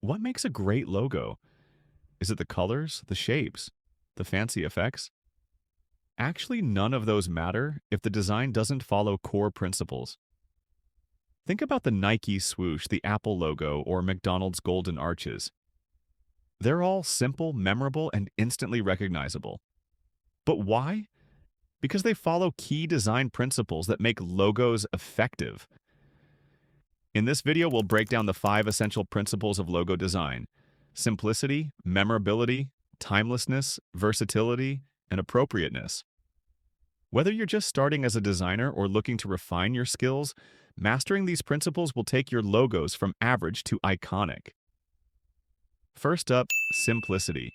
What makes a great logo? Is it the colors, the shapes, the fancy effects? Actually, none of those matter if the design doesn't follow core principles. Think about the Nike swoosh, the Apple logo, or McDonald's golden arches. They're all simple, memorable, and instantly recognizable. But why? Because they follow key design principles that make logos effective. In this video, we'll break down the 5 essential principles of logo design: simplicity, memorability, timelessness, versatility, and appropriateness. Whether you're just starting as a designer or looking to refine your skills, mastering these principles will take your logos from average to iconic. First up, simplicity.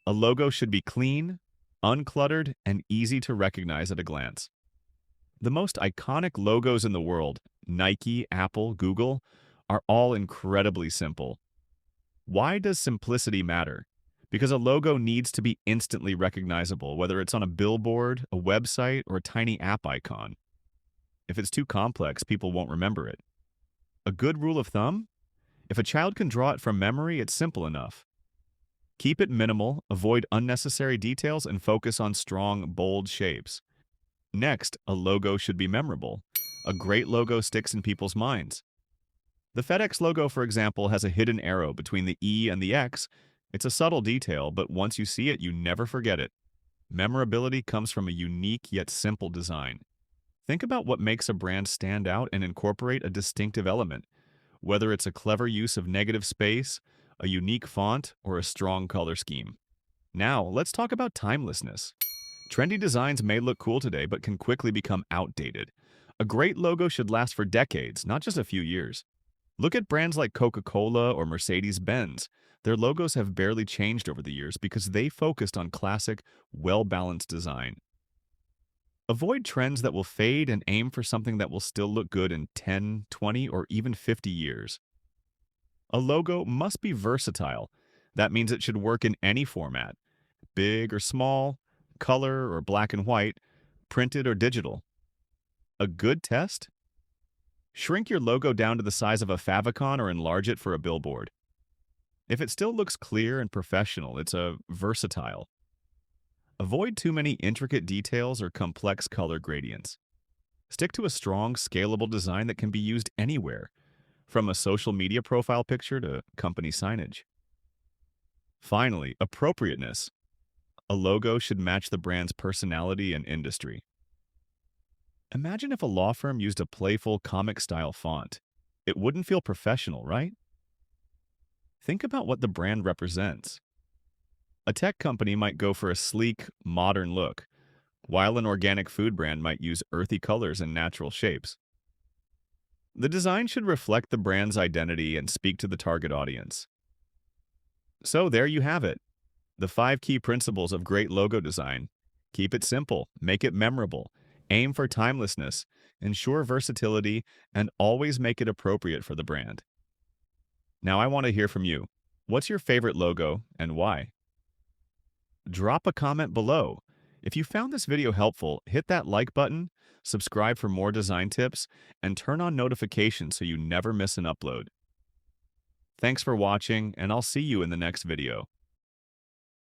A logo should be clean, uncluttered, and easy to recognize at a glance. The most iconic logos in the world, Nike, Apple, Google, are all incredibly simple. Why does simplicity matter? Because a logo needs to be instantly recognizable, whether it's on a billboard, a website, or a tiny app icon. If it's too complex, people won't remember it. A good rule of thumb? If a child can draw it from memory, it's simple enough. Keep it minimal, avoid unnecessary details, and focus on strong, bold shapes. Next, a logo should be memorable. A great logo sticks in people's minds. The FedEx logo, for example, has a hidden arrow between the E and the X. It's a subtle detail, but once you see it, you never forget it. Memorability comes from a unique yet simple design. Think about what makes a brand stand out and incorporate a distinctive element, whether it's a clever use of negative space, a unique font, or a strong color scheme. Now, let's talk about timelessness. Trendy designs may look cool today, but can quickly become outdated. A great logo should last for decades, not just a few years. Look at brands like Coca-Cola or Mercedes-Benz. Their logos have barely changed over the years because they focused on classic, well-balanced design. Avoid trends that will fade and aim for something that will still look good in 10, 20, or even 50 years. A logo must be versatile. That means it should work in any format, big or small, color or black and white, printed or digital. A good test? Shrink your logo down to the size of a favicon or enlarge it for a billboard. If it still looks clear and professional, it's a versatile. Avoid too many intricate details or complex color gradients. Stick to a strong, scalable design that can be used anywhere, from a social media profile picture to company signage. Finally, appropriateness. A logo should match the brand's personality and industry. Imagine if a law firm used a playful, comic-style font. It wouldn't feel professional, right? Think about what the brand represents. A tech company might go for a sleek, modern look, while an organic food brand might use earthy colors and natural shapes. The design should reflect the brand's identity and speak to the target audience. So there you have it. The 5 key principles of great logo design. Keep it simple, make it memorable, aim for timelessness, ensure versatility, and always make it appropriate for the brand. Now I want to hear from you. What's your favorite logo and why? Drop a comment below. If you found this video helpful, hit that like button, subscribe for more design tips, and turn on notifications so you never miss an upload. Thanks for watching, and I'll see you in the next video.